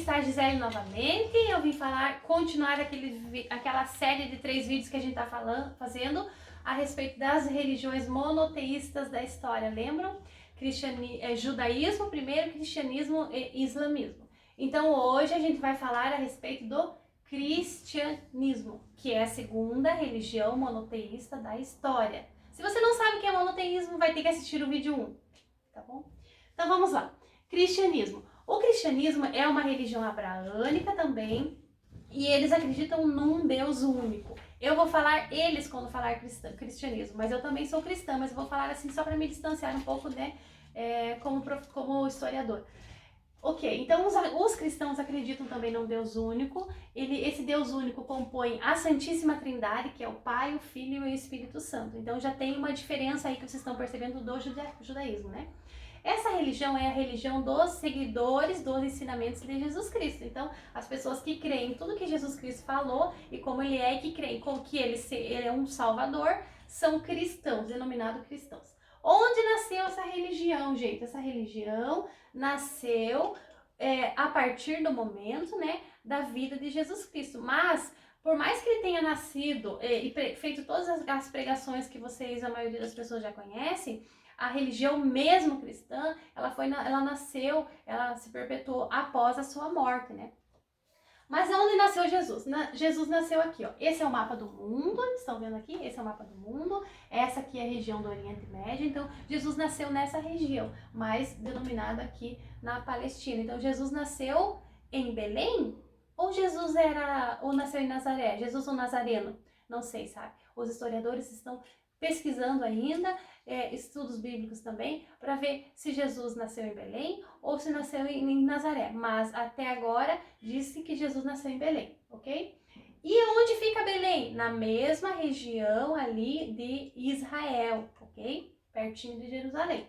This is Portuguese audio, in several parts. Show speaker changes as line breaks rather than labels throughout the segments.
está a Gisele novamente. Eu vim continuar aquela série de 3 vídeos que a gente está fazendo a respeito das religiões monoteístas da história, lembram? Judaísmo primeiro, cristianismo e islamismo. Então hoje a gente vai falar a respeito do cristianismo, que é a segunda religião monoteísta da história. Se você não sabe o que é monoteísmo, vai ter que assistir o vídeo 1, tá bom? Então vamos lá. Cristianismo. O cristianismo é uma religião abraâmica também, e eles acreditam num Deus único. Eu vou falar eles quando falar cristianismo, mas eu também sou cristã, mas eu vou falar assim só para me distanciar um pouco, né, como historiador. Ok, então os cristãos acreditam também num Deus único. Esse Deus único compõe a Santíssima Trindade, que é o Pai, o Filho e o Espírito Santo. Então já tem uma diferença aí que vocês estão percebendo do judaísmo, né? Essa religião é a religião dos seguidores dos ensinamentos de Jesus Cristo. Então, as pessoas que creem em tudo que Jesus Cristo falou e como ele é, que creem que ele é um salvador, são cristãos, denominados cristãos. Onde nasceu essa religião, gente? Essa religião nasceu a partir do momento, né, da vida de Jesus Cristo. Mas, por mais que ele tenha nascido e feito todas as pregações que a maioria das pessoas já conhecem, a religião mesmo cristã, ela se perpetuou após a sua morte, né? Mas onde nasceu Jesus? Jesus nasceu aqui, ó. Esse é o mapa do mundo, estão vendo aqui? Esse é o mapa do mundo. Essa aqui é a região do Oriente Médio. Então, Jesus nasceu nessa região, mais denominada aqui na Palestina. Então, Jesus nasceu em Belém? Ou nasceu em Nazaré? Jesus ou Nazareno? Não sei, sabe? Os historiadores estão pesquisando ainda, estudos bíblicos também, para ver se Jesus nasceu em Belém ou se nasceu em Nazaré. Mas até agora disse que Jesus nasceu em Belém, ok? E onde fica Belém? Na mesma região ali de Israel, ok? Pertinho de Jerusalém.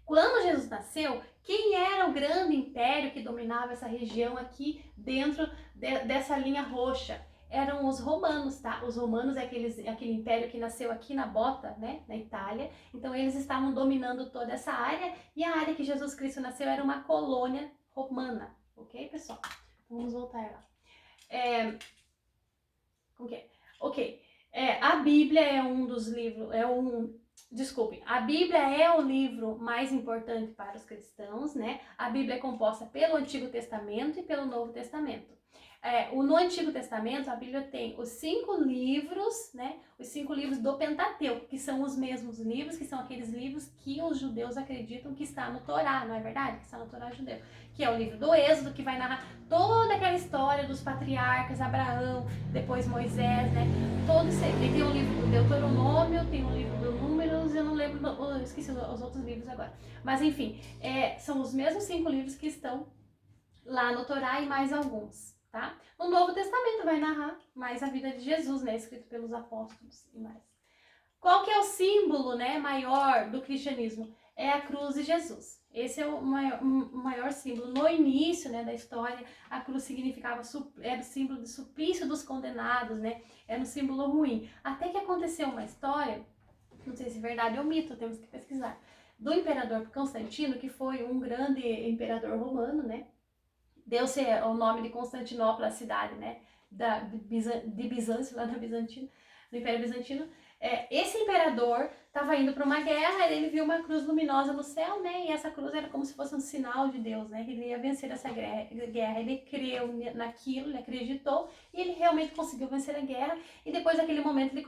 Quando Jesus nasceu, quem era o grande império que dominava essa região aqui dentro dessa linha roxa? Eram os romanos, tá? Os romanos é aquele império que nasceu aqui na Bota, né, na Itália. Então eles estavam dominando toda essa área, e a área que Jesus Cristo nasceu era uma colônia romana, ok, pessoal? Vamos voltar lá. Como que é? Ok. A Bíblia é um dos livros, a Bíblia é o livro mais importante para os cristãos, né? A Bíblia é composta pelo Antigo Testamento e pelo Novo Testamento. No Antigo Testamento, a Bíblia tem os 5 livros, né? Os 5 livros do Pentateuco, que são os mesmos livros, que são aqueles livros que os judeus acreditam que está no Torá, não é verdade? Que está no Torá judeu. Que é o livro do Êxodo, que vai narrar toda aquela história dos patriarcas, Abraão, depois Moisés, né? Todo isso aí. Tem o livro do Deuteronômio, tem o livro do Números, eu não lembro, eu esqueci os outros livros agora. Mas enfim, são os mesmos 5 livros que estão lá no Torá e mais alguns, tá? O Novo Testamento vai narrar mais a vida de Jesus, né? Escrito pelos apóstolos e mais. Qual que é o símbolo, né, maior do cristianismo? É a cruz de Jesus. Esse é o maior símbolo. No início, né, da história, a cruz era o símbolo do suplício dos condenados, né? Era um símbolo ruim. Até que aconteceu uma história, não sei se é verdade ou mito, temos que pesquisar, do imperador Constantino, que foi um grande imperador romano, né? Deu-se o nome de Constantinopla, a cidade, né? De Bizâncio, lá na Bizantina, do Império Bizantino. Esse imperador estava indo para uma guerra, ele viu uma cruz luminosa no céu, né? E essa cruz era como se fosse um sinal de Deus, né? Que ele ia vencer essa guerra. Ele creu naquilo, ele acreditou e ele realmente conseguiu vencer a guerra. E depois daquele momento ele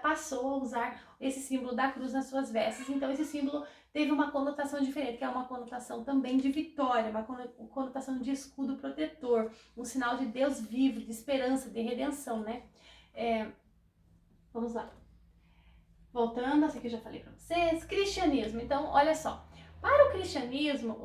passou a usar esse símbolo da cruz nas suas vestes. Então esse símbolo teve uma conotação diferente, que é uma conotação também de vitória, uma conotação de escudo protetor, um sinal de Deus vivo, de esperança, de redenção, né? Vamos lá. Voltando, essa aqui eu já falei para vocês, cristianismo. Então, olha só, para o cristianismo,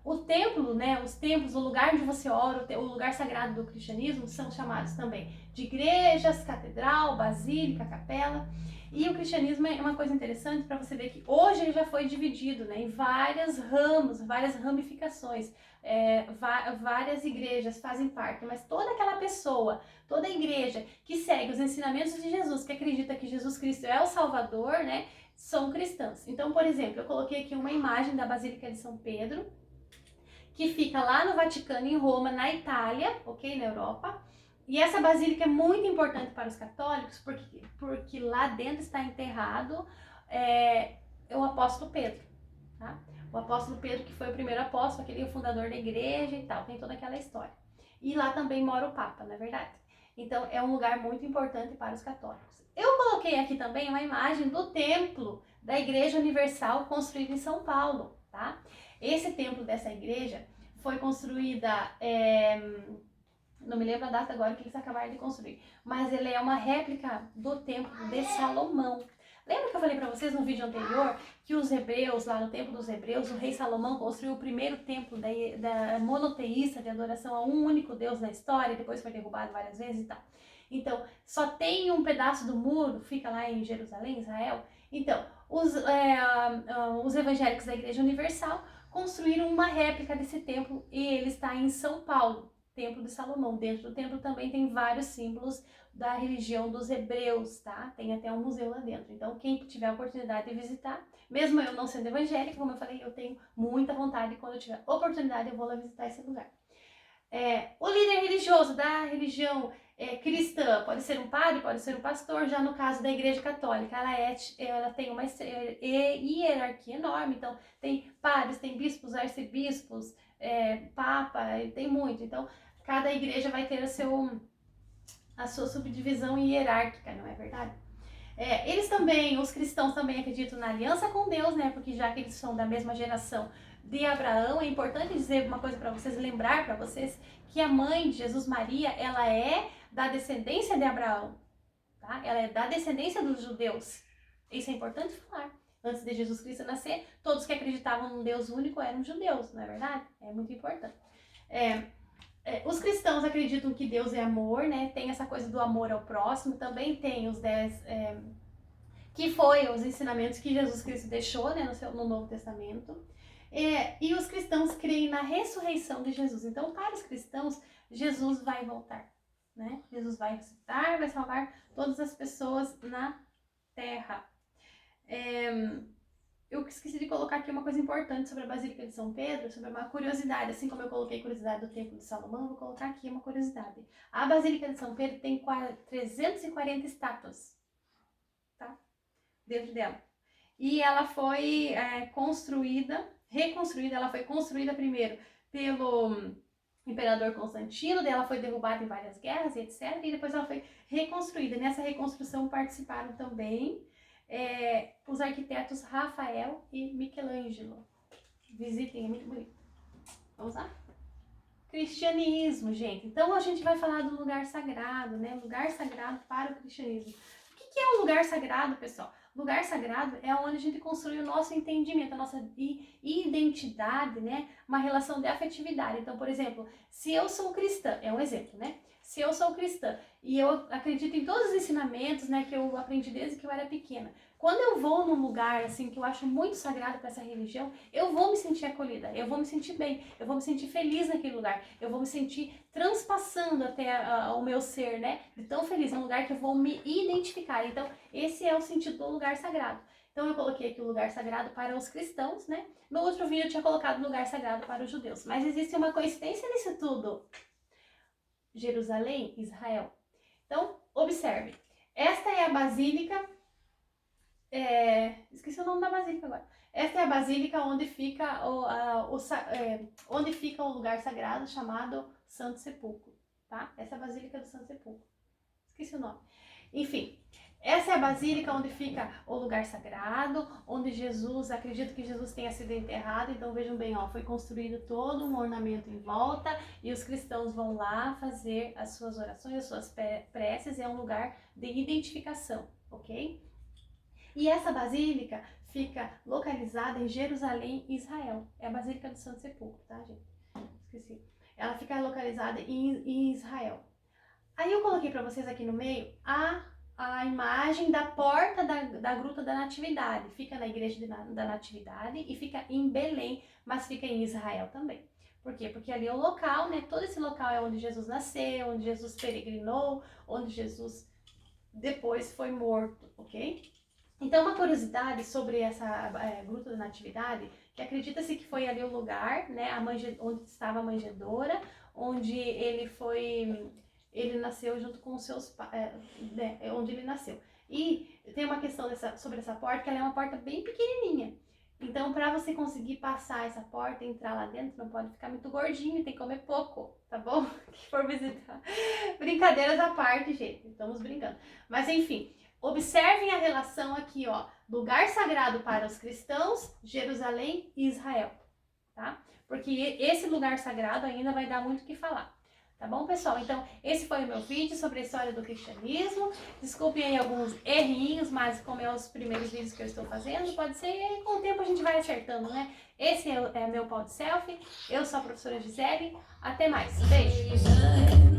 o templo, né, os templos, o lugar onde você ora, o lugar sagrado do cristianismo são chamados também de igrejas, catedral, basílica, capela. E o cristianismo é uma coisa interessante para você ver que hoje ele já foi dividido, né, em vários ramos, várias ramificações. Várias igrejas fazem parte, mas toda aquela pessoa, toda a igreja que segue os ensinamentos de Jesus, que acredita que Jesus Cristo é o Salvador, né, são cristãs. Então, por exemplo, eu coloquei aqui uma imagem da Basílica de São Pedro, que fica lá no Vaticano, em Roma, na Itália, ok? Na Europa. E essa basílica é muito importante para os católicos, porque lá dentro está enterrado o apóstolo Pedro, tá? O apóstolo Pedro, que foi o primeiro apóstolo, aquele fundador da igreja e tal, tem toda aquela história. E lá também mora o Papa, não é verdade? Então é um lugar muito importante para os católicos. Eu coloquei aqui também uma imagem do templo da Igreja Universal construída em São Paulo, tá? Esse templo dessa igreja foi construída, não me lembro a data agora que eles acabaram de construir, mas ele é uma réplica do templo de Salomão. Lembra que eu falei para vocês no vídeo anterior que os hebreus, lá no templo dos hebreus, o rei Salomão construiu o primeiro templo da monoteísta de adoração a um único Deus na história, depois foi derrubado várias vezes e tal. Então, só tem um pedaço do muro, fica lá em Jerusalém, Israel. Então, os evangélicos da Igreja Universal construíram uma réplica desse templo e ele está em São Paulo, Templo de Salomão. Dentro do templo também tem vários símbolos da religião dos hebreus, tá? Tem até um museu lá dentro. Então, quem tiver a oportunidade de visitar, mesmo eu não sendo evangélica, como eu falei, eu tenho muita vontade, quando eu tiver oportunidade eu vou lá visitar esse lugar. O líder religioso da religião cristã pode ser um padre, pode ser um pastor. Já no caso da Igreja Católica, ela tem uma hierarquia enorme, então tem padres, tem bispos, arcebispos, papa, tem muito. Então, cada igreja vai ter a sua subdivisão hierárquica, não é verdade? Eles também, os cristãos também acreditam na aliança com Deus, né? Porque já que eles são da mesma geração de Abraão, é importante dizer uma coisa para vocês, lembrar para vocês que a mãe de Jesus, Maria, ela é da descendência de Abraão, tá? Ela é da descendência dos judeus. Isso é importante falar. Antes de Jesus Cristo nascer, todos que acreditavam num Deus único eram judeus, não é verdade? É muito importante. Os cristãos acreditam que Deus é amor, né? Tem essa coisa do amor ao próximo. Também tem os 10, que foi os ensinamentos que Jesus Cristo deixou, né, no Novo Testamento. E os cristãos creem na ressurreição de Jesus. Então, para os cristãos, Jesus vai voltar, né? Jesus vai ressuscitar, vai salvar todas as pessoas na terra. Eu esqueci de colocar aqui uma coisa importante sobre a Basílica de São Pedro, sobre uma curiosidade. Assim como eu coloquei curiosidade do Templo de Salomão, eu vou colocar aqui uma curiosidade. A Basílica de São Pedro tem 340 estátuas, tá? Dentro dela. E ela foi reconstruída, ela foi construída primeiro pelo imperador Constantino, daí ela foi derrubada em várias guerras e etc. E depois ela foi reconstruída. Nessa reconstrução participaram também os arquitetos Rafael e Michelangelo. Visitem, é muito bonito. Vamos lá? Cristianismo, gente. Então a gente vai falar do lugar sagrado, né? Lugar sagrado para o cristianismo. O que é um lugar sagrado, pessoal? Lugar sagrado é onde a gente construi o nosso entendimento, a nossa identidade, né? Uma relação de afetividade. Então, por exemplo, se eu sou cristã, é um exemplo, né? Se eu sou cristã e eu acredito em todos os ensinamentos, né, que eu aprendi desde que eu era pequena, quando eu vou num lugar assim que eu acho muito sagrado para essa religião, eu vou me sentir acolhida, eu vou me sentir bem, eu vou me sentir feliz naquele lugar, eu vou me sentir transpassando até o meu ser, né, de tão feliz, é um lugar que eu vou me identificar. Então, esse é o sentido do lugar sagrado. Então, eu coloquei aqui o lugar sagrado para os cristãos, né? No outro vídeo eu tinha colocado o lugar sagrado para os judeus. Mas existe uma coincidência nisso tudo. Jerusalém, Israel. Então, observe. Esta é a basílica. Esqueci o nome da basílica agora. Esta é a basílica onde fica onde fica o lugar sagrado chamado Santo Sepulcro, tá? Essa é a basílica do Santo Sepulcro. Esqueci o nome. Enfim, essa é a basílica onde fica o lugar sagrado, onde acredito que Jesus tenha sido enterrado. Então vejam bem, ó, foi construído todo um ornamento em volta e os cristãos vão lá fazer as suas orações, as suas preces. É um lugar de identificação, ok? E essa basílica fica localizada em Jerusalém, Israel. É a Basílica do Santo Sepulcro, tá, gente? Esqueci. Ela fica localizada em Israel. Aí eu coloquei para vocês aqui no meio a imagem da porta da Gruta da Natividade. Fica na Igreja da Natividade e fica em Belém, mas fica em Israel também. Por quê? Porque ali é o local, né? Todo esse local é onde Jesus nasceu, onde Jesus peregrinou, onde Jesus depois foi morto, ok? Então, uma curiosidade sobre essa Gruta da Natividade, que acredita-se que foi ali o lugar, né, onde estava a manjedoura, onde ele nasceu junto com os seus pais, onde ele nasceu. E tem uma questão sobre essa porta, que ela é uma porta bem pequenininha. Então, para você conseguir passar essa porta e entrar lá dentro, não pode ficar muito gordinho, tem que comer pouco, tá bom? Que for visitar. Brincadeiras à parte, gente, estamos brincando. Mas, enfim, observem a relação aqui, ó. Lugar sagrado para os cristãos, Jerusalém e Israel, tá? Porque esse lugar sagrado ainda vai dar muito o que falar. Tá bom, pessoal? Então, esse foi o meu vídeo sobre a história do cristianismo. Desculpem aí alguns errinhos, mas como é os primeiros vídeos que eu estou fazendo, pode ser, e com o tempo a gente vai acertando, né? Esse é meu pau de selfie. Eu sou a professora Gisele. Até mais. Beijo!